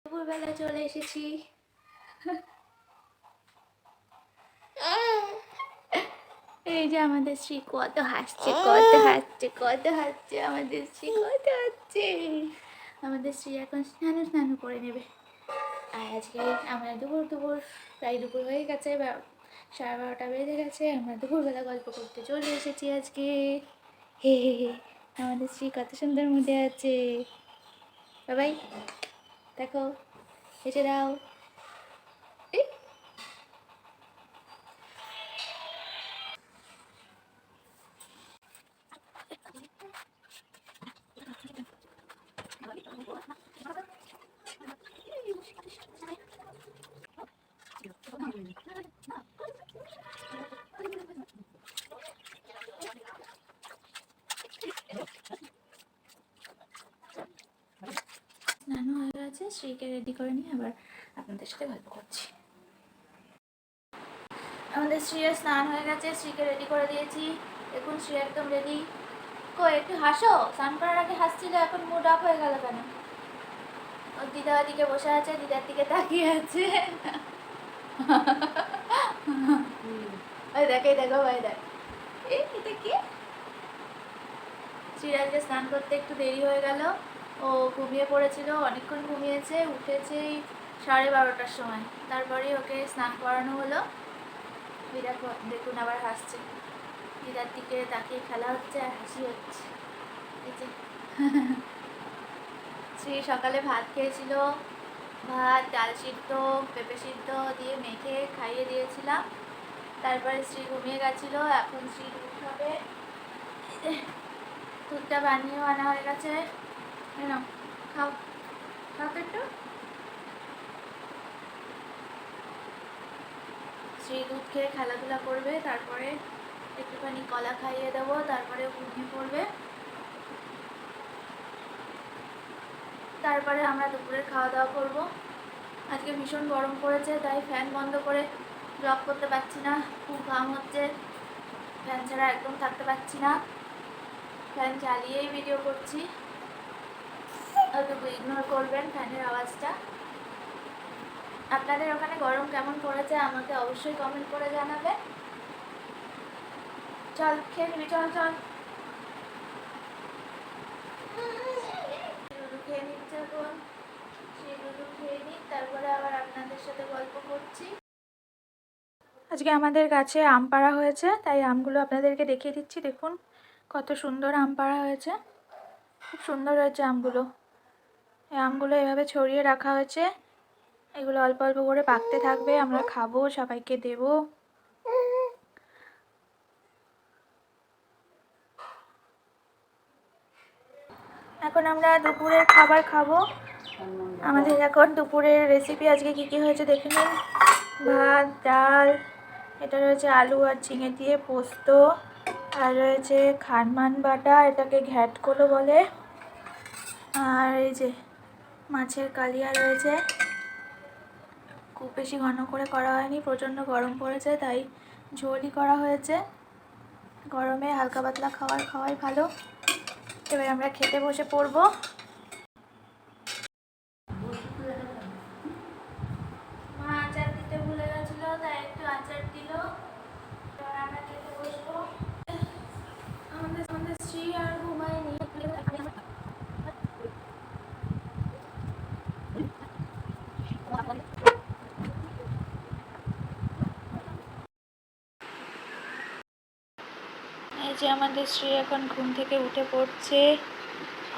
দুপুরবেলা চলে এসেছি। এই যে আমাদের শ্রী কত হাসছে, আমাদের শ্রী কত হাসছে। আমাদের শ্রী এখন স্নান করে নেবে। আর আজকে আমরা দুপুর প্রায় দুপুর হয়ে গেছে, 12:30 বেজে গেছে। আমরা দুপুরবেলা গল্প করতে চলে এসেছি আজকে। হে হে হে, আমাদের শ্রী কত সুন্দর মুডে আছে। বাবাই দেখো, এসে দাও। স্নান হয়ে গেছে, শ্রীকে রেডি করে নিয়ে আবার আপনাদের সাথে গল্প করছি। আমাদের শ্রীর স্নান হয়ে গেছে, শ্রীকে রেডি করে দিয়েছি। দেখুন শ্রী একদম রেডি। একটু হাসো, স্নান করার আগে হাসছিল, এখন মুড অফ হয়ে গেল কেন? ওর দিদা ওদিকে বসে আছে, দিদার দিকে তাকিয়ে আছে। ওই দেখো ভাই দেখ, এটা কি? শ্রীর আজকে স্নান করতে একটু দেরি হয়ে গেল। ও ঘুমিয়ে পড়েছিল, অনেকক্ষণ ঘুমিয়েছে, উঠেছে 12:30টার সময়। তারপরেই ওকে স্নান করানো হলো। দেখুন আবার হাসছে, দিদার দিকে তাকিয়ে খেলা হচ্ছে আর হাসি হচ্ছে। এই যে শ্রী সকালে ভাত খেয়েছিল, ভাত, ডাল সিদ্ধ, পেঁপে সিদ্ধ দিয়ে মেখে খাইয়ে দিয়েছিলাম। তারপরে শ্রী ঘুমিয়ে গেছিলো। এখন শ্রী দুধ খাবে। দুধটা বানিয়েও আনা হয়ে গেছে। খাও খাও তো একটু। শ্রী দুধ খেয়ে খেলাধুলা করবে, তারপরে একটুখানি কলা খাইয়ে দেবো, তারপরে ঘুমিয়ে পড়বে। তারপরে আমরা দুপুরের খাওয়া দাওয়া করবো। আজকে ভীষণ গরম পড়েছে, তাই ফ্যান বন্ধ করে ব্লগ করতে পারছি না, খুব ঘাম হচ্ছে। ফ্যান ছাড়া একদম থাকতে পারছি না, ফ্যান চালিয়েই ভিডিও করছি। একটু ইগনোর করবেন ফ্যানের আওয়াজটা। আপনাদের ওখানে গরম কেমন পড়েছে আমাকে অবশ্যই কমেন্ট করে জানাবে। চল খেয়ে নিবি, চল চল। দুধু খেয়ে নিচ্ছে এখন, সেই দুধু খেয়ে নিই, তারপরে আবার আপনাদের সাথে গল্প করছি। আজকে আমাদের গাছে আম পাড়া হয়েছে, তাই আমগুলো আপনাদেরকে দেখিয়ে দিচ্ছি। দেখুন কত সুন্দর আম পাড়া হয়েছে, খুব সুন্দর হয়েছে আমগুলো। এই আমগুলো এভাবে ছড়িয়ে রাখা হয়েছে, এগুলো অল্প অল্প করে পাকতে থাকবে, আমরা খাবো, সবাইকে দেব। এখন আমরা দুপুরের খাবার খাবো। আমাদের এখন দুপুরের রেসিপি আজকে কী কী হয়েছে দেখে নিন। ভাত, ডাল, এটা রয়েছে আলু আর ঝিঙে দিয়ে পোস্ত, আর রয়েছে খানমান বাটা, এটাকে ঘ্যাটকলো বলে। আর এই যে মাছের কালিয়া রয়েছে। খুব বেশি ঘন করে করা হয়নি, প্রচণ্ড গরম পড়েছে তাই ঝোলই করা হয়েছে। গরমে হালকা পাতলা খাওয়াই ভালো। এবার আমরা খেতে বসে পড়বো। মা আচার দিতে ভুলে গেছিলো, তাই একটু আচার দিল। এবার আমরা খেতে বসবো। আমাদের শ্রী আর ঘুমায়নি। এই যে আমাদের শ্রী এখন ঘুম থেকে উঠে পড়ছে।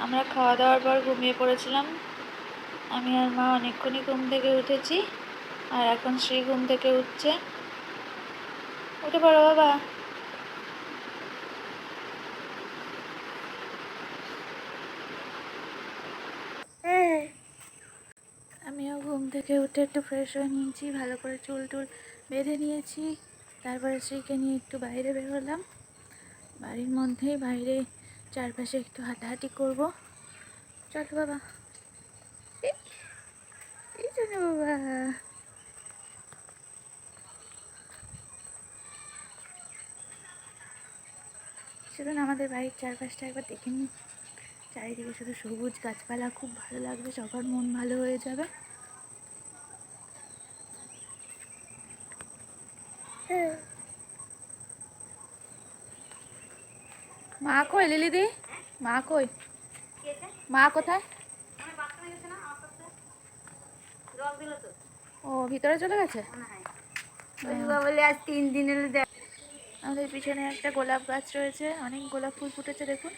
আমরা খাওয়া দাওয়ার পর ঘুমিয়ে পড়েছিলাম। আমি আর মা অনেকক্ষণই ঘুম থেকে উঠেছি, আর এখন শ্রী ঘুম থেকে উঠছে। উঠে পড়ো বাবা। আমিও ঘুম থেকে উঠে একটু ফ্রেশ হয়ে নিয়েছি, ভালো করে চুল টুল বেঁধে নিয়েছি। তারপরে শ্রীকে নিয়ে একটু বাইরে বেরোলাম। বাড়ির মধ্যেই বাইরে চারপাশে একটু হাঁটাহাঁটি করব। চলো বাবা, এই জন্য বাবা। শুধু আমাদের বাড়ির চারপাশটা একবার দেখে নিন। চারিদিকে শুধু সবুজ গাছপালা, খুব ভালো লাগবে, সবার মন ভালো হয়ে যাবে। মা কই লিলি দি? মা কই? মা কোথায়? ও ভিতরে চলে গেছে। বলে আজ 3 দিন এলে দেখ। আমাদের পিছনে একটা গোলাপ গাছ রয়েছে, অনেক গোলাপ ফুল ফুটেছে দেখুন।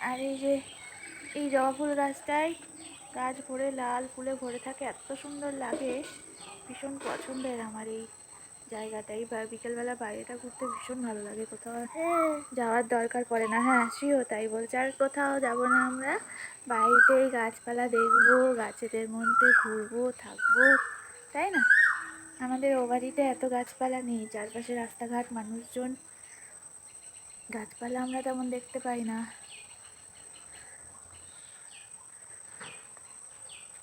আর এই যে এই জবা ফুল গাছটায় গাছ ভরে লাল ফুলে ভরে থাকে, এত সুন্দর লাগে, ভীষণ পছন্দের আমার এই জায়গাটাই। বা বিকেলবেলা বাইরেটা ঘুরতে ভীষণ ভালো লাগে, কোথাও যাওয়ার দরকার পড়ে না। হ্যাঁ শ্রীও তাই বলছে, আর কোথাও যাব না আমরা, বাড়িতেই গাছপালা দেখবো, গাছেদের মধ্যে ঘুরবো থাকবো, তাই না? আমাদের ও বাড়িতে এত গাছপালা নেই, চারপাশে রাস্তাঘাট মানুষজন, গাছপালা আমরা তেমন দেখতে পাই না।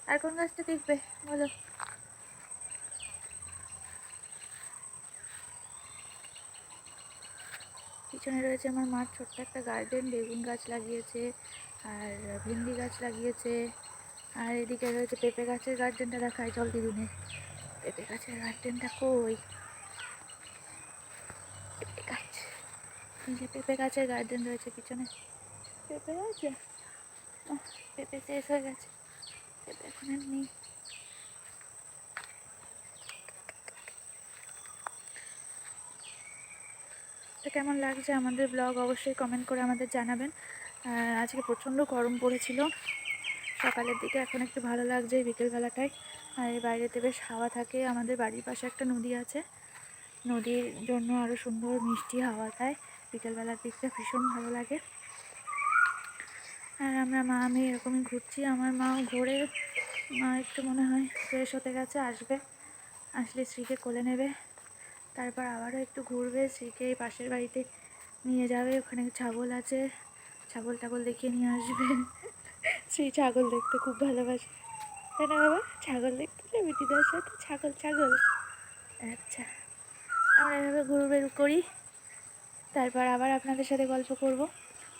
আর কোন গাছটা দেখবে বলো? পিছনে রয়েছে আমার মার ছোট্ট একটা গার্ডেন, বেগুন গাছ লাগিয়েছে আর ভেন্ডি গাছ লাগিয়েছে। আর এদিকে রয়েছে পেঁপে গাছের গার্ডেনটা, দেখায় জল দিদুনে। পেঁপে গাছের গার্ডেনটা কই? পেঁপে গাছ, এই যে পেঁপে গাছের গার্ডেন রয়েছে পিছনে। পেঁপে আছে, পেঁপে শেষ হয়ে গেছে, পেঁপে এখন আর নেই। তো কেমন লাগছে আমাদের ব্লগ অবশ্যই কমেন্ট করে আমাদের জানাবেন। আজকে প্রচণ্ড গরম পড়েছিল সকালের দিকে, এখন একটু ভালো লাগছে বিকেলবেলাটায়। আর এই বাইরেতে বেশ হাওয়া থাকে, আমাদের বাড়ির পাশে একটা নদী আছে, নদীর জন্য আরও সুন্দর মিষ্টি হাওয়া দেয় বিকেলবেলার দিকটা, ভীষণ ভালো লাগে। আর আমরা মা আমি এরকমই ঘুরছি, আমার মাও ঘোরে, মা একটু মনে হয় ফ্রেশ হতে গেছে, আসবে, আসলে শ্রীকে কোলে নেবে, তারপর আবারও একটু ঘুরবে, শ্রীকে এই পাশের বাড়িতে নিয়ে যাবে, ওখানে ছাগল আছে, ছাগল টাগল দেখিয়ে নিয়ে আসবে। শ্রী ছাগল দেখতে খুব ভালোবাসে, তাই না বাবা? ছাগল দেখতে যাবি দিদার সাথে? ছাগল ছাগল, আচ্ছা। আমরা এভাবে ঘুরবের করি, তারপর আবার আপনাদের সাথে গল্প করব।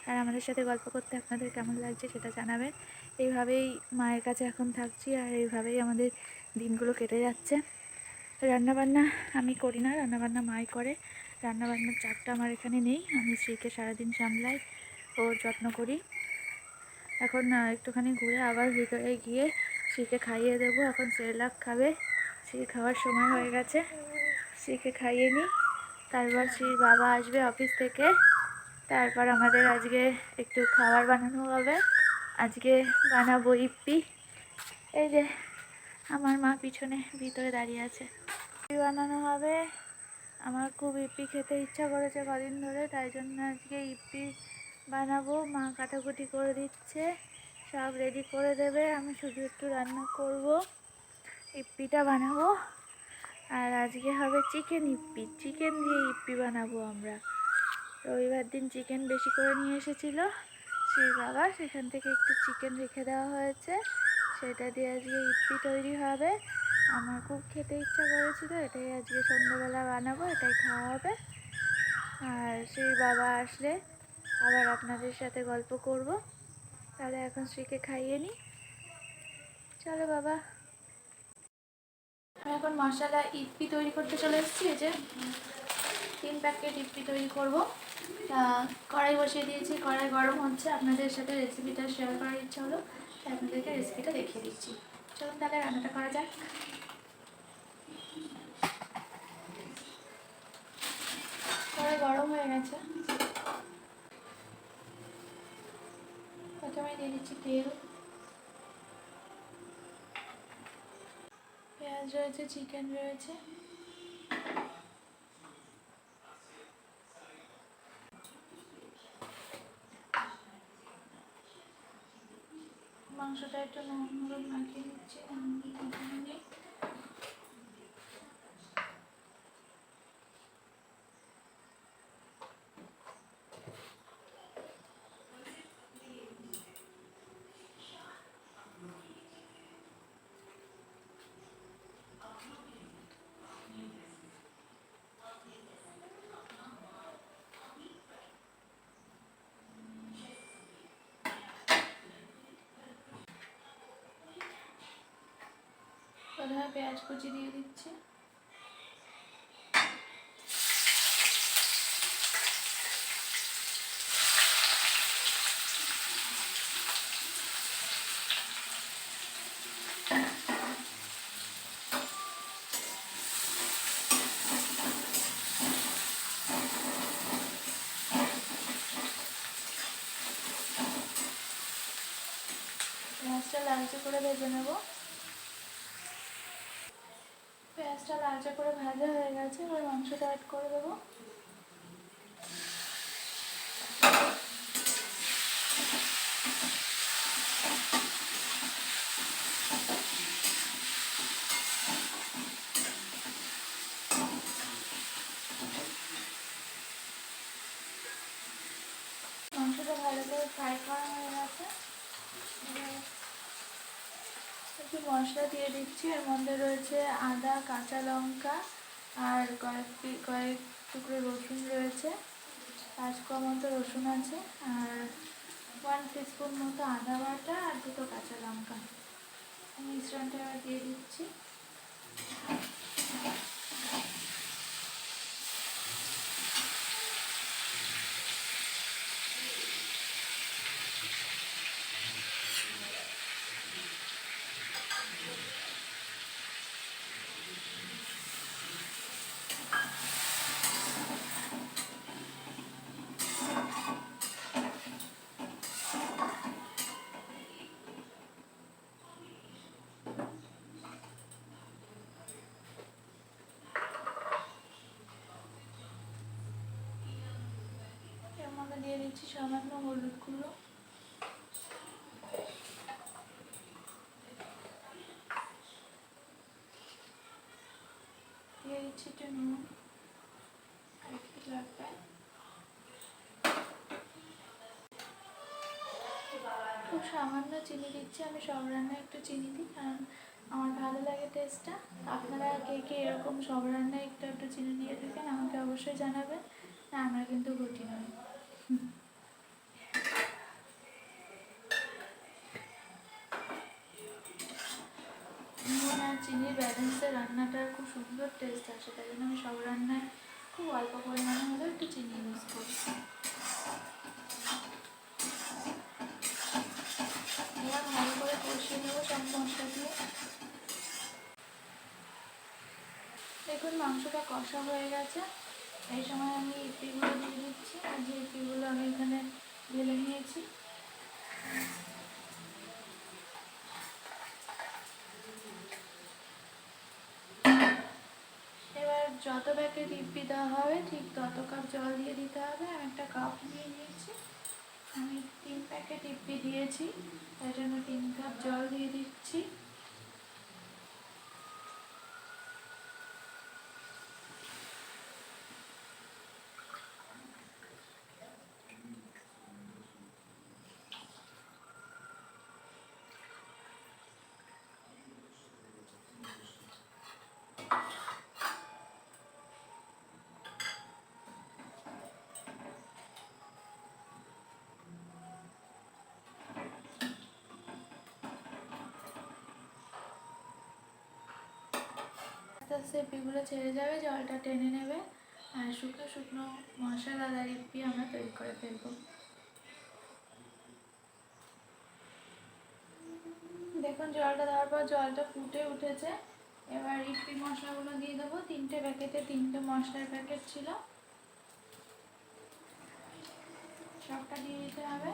আর আমাদের সাথে গল্প করতে আপনাদের কেমন লাগছে সেটা জানাবেন। এইভাবেই মায়ের কাছে এখন থাকছি, আর এইভাবেই আমাদের দিনগুলো কেটে যাচ্ছে। রান্নাবান্না আমি করি না, রান্নাবান্না মাই করে, রান্নাবান্নার চাপটা আমার এখানে নেই, আমি শ্রীকে সারাদিন সামলাই, ওর যত্ন করি। এখন একটুখানি ঘুরে আবার ভিতরে গিয়ে শ্রীকে খাইয়ে দেবো, এখন সেরেলাক খাবে, শ্রী খাওয়ার সময় হয়ে গেছে, শ্রীকে খাইয়ে নিই, তারপর শ্রীর বাবা আসবে অফিস থেকে, তারপর আমাদের আজকে একটু খাবার বানানো হবে। আজকে বানাবো ইপ্পি, এই যে আমার মা পিছনে ভিতরে দাঁড়িয়ে আছে, ইপ্পি বানানো হবে। আমার খুব ইপ্পি খেতে ইচ্ছা করেছে কদিন ধরে, তাই জন্য আজকে ইপ্পি বানাবো। মা কাটাকুটি করে দিচ্ছে, সব রেডি করে দেবে, আমি শুধু একটু রান্না করব, ইপ্পিটা বানাবো। আর আজকে হবে চিকেন ইপ্পি, চিকেন দিয়ে ইপ্পি বানাবো আমরা। রবিবার দিন চিকেন বেশি করে নিয়ে এসেছিল শ্রীর বাবা, সেখান থেকে একটু চিকেন রেখে দেওয়া হয়েছে, সেটা দিয়ে আজকে ইপ্পি তৈরি হবে। আমার খুব খেতে ইচ্ছা করেছিল, এটাই আজকে সন্ধ্যাবেলা বানাবো, এটাই খাওয়া হবে। আর শ্রীর বাবা আসলে আবার আপনাদের সাথে গল্প করব। তাহলে এখন শ্রীকে খাইয়ে নিই, চলো বাবা। আমি এখন মশলা ইপ্পি তৈরি করতে চলে এসেছি, এই যে 3 প্যাকেট ইপ্পি তৈরি করব। কড়াই বসিয়ে দিয়েছি, কড়াই গরম হচ্ছে, আপনাদের সাথে রেসিপিটা শেয়ার করার ইচ্ছা হলো, তাই আপনাদেরকে রেসিপিটা দেখিয়ে দিচ্ছি। চলুন তাহলে রান্নাটা করা যাক। কড়াই গরম হয়ে গেছে, প্রথমে দিয়ে দিচ্ছি তেল, পেঁয়াজ রয়েছে, চিকেন রয়েছে, মাংসটা একটু নুন মাখিয়ে নিচ্ছি, প্রথমে পেঁয়াজ কুচি দিয়ে দিচ্ছি, লালচে করে ভেজে নেব। পেঁয়াজটা লালচে করে ভাজা হয়ে গেছে, এবার মাংসটা অ্যাড করে দেবো। মাংসটা ভালো করে ফ্রাই করা হয়ে গেছে, একটু মশলা দিয়ে দিচ্ছি। এর মধ্যে রয়েছে আদা, কাঁচা লঙ্কা আর কয়েক টুকরো রসুন রয়েছে, 5 কোয়া মতো রসুন আছে, আর 1 টিস্পুন মতো আদা বাটা আর 2টো কাঁচা লঙ্কা। মিশ্রণটা এবার দিয়ে দিচ্ছি। এর মধ্যে দিয়ে দিচ্ছি সামান্য হলুদ গুঁড়ো, দিয়ে দিচ্ছি একটু নুন, একটু লাগবে, খুব সামান্য চিনি দিচ্ছি। আমি সব রান্নায় একটু চিনি দিই, কারণ আমার ভালো লাগে টেস্টটা। আপনারা কে কে এরকম সব রান্নায় একটু একটু চিনি দিয়ে থাকেন আমাকে অবশ্যই জানাবেন। না, আমরা কিন্তু ঘটি নয়। নুন আর চিনির ব্যালেন্সে রান্নাটার খুব সুন্দর টেস্ট আসে, তাই জন্য আমি সব রান্নায় খুব অল্প পরিমাণে হলেও একটু চিনি ইউজ করি। এবার ভালো করে কষিয়ে নেবো সব মশলা দিয়ে। দেখুন মাংসটা কষা হয়ে গেছে, এই সময় আমি ইপিগুলো দিয়ে দিচ্ছি। আর যে ইপিগুলো আমি এখানে ঢেলে নিয়েছি, এবার যত প্যাকেট ইপি দেওয়া হবে ঠিক তত কাপ জল দিয়ে দিতে হবে। আমি একটা কাপ নিয়ে নিয়েছি, আমি 3 প্যাকেট ইপি দিয়েছি, তাই জন্য 3 কাপ জল দিয়ে দিচ্ছি। আস্তে আস্তে ইপিগুলো ছেড়ে যাবে, জলটা টেনে নেবে, আর শুকনো শুকনো মশলাদার ইপি আমরা তৈরি করে ফেলবো। দেখুন জলটা দেওয়ার পর জলটা ফুটে উঠেছে, এবার ইপি মশলাগুলো দিয়ে দেবো। 3টে প্যাকেটে 3টে মশলার প্যাকেট ছিল, সবটা দিয়ে দিতে হবে।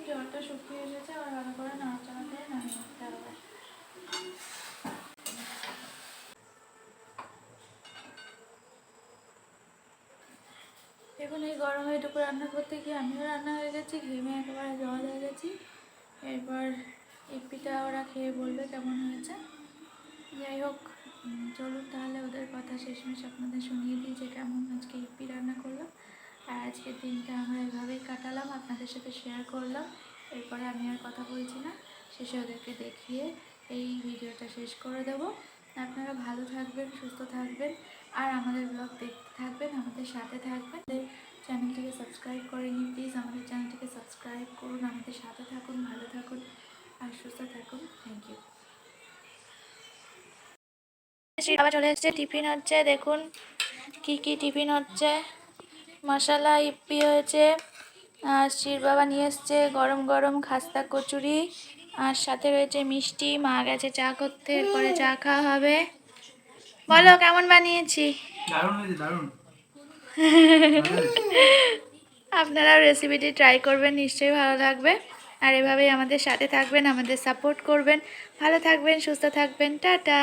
জলটা শুকিয়ে এসেছে, আবার ভালো করে নাড়াচাড়া করে নামিয়ে নিতে হবে। দেখুন এই গরমে এটুকু রান্না করতে গিয়ে আমিও রান্না হয়ে গেছি, ঘেমে একেবারে জল হয়ে গেছি। এরপর ইপিটা ওরা খেয়ে বলবে কেমন হয়েছে। যাই হোক, চলুন তাহলে ওদের কথা শেষমেশ আপনাদের শুনিয়ে দিই যে কেমন আজকে ইপি রান্না করলাম। আর আজকের দিনটা আমরা এভাবেই কাটালাম, আপনাদের সাথে শেয়ার করলাম। এরপরে আমি আর কথা বলছি না, শেষে ওদেরকে দেখিয়ে এই ভিডিওটা শেষ করে দেবো। আপনারা ভালো থাকবেন, সুস্থ থাকবেন, আর আমাদের ব্লগ দেখতে থাকবেন, আমাদের সাথে থাকবেন। চ্যানেলটিকে সাবস্ক্রাইব করেনি প্লিজ আমাদের চ্যানেলটিকে সাবস্ক্রাইব করুন, আমাদের সাথে থাকুন, ভালো থাকুন আর সুস্থ থাকুন। Thank you. আবার চলে এসেছে, টিফিন হচ্ছে। দেখুন কি কি টিফিন হচ্ছে। মশলা ইপি হয়েছে, আর শির বাবা নিয়ে এসছে গরম গরম খাস্তা কচুরি, আর সাথে রয়েছে মিষ্টি। মা গেছে চা করতে, এরপরে চা খাওয়া হবে। বলো কেমন বানিয়েছি? দারুণ হয়েছে, দারুণ। আপনারাও রেসিপিটি ট্রাই করবেন, নিশ্চয়ই ভালো লাগবে। আর এভাবেই আমাদের সাথে থাকবেন, আমাদের সাপোর্ট করবেন। ভালো থাকবেন, সুস্থ থাকবেন, টাটা।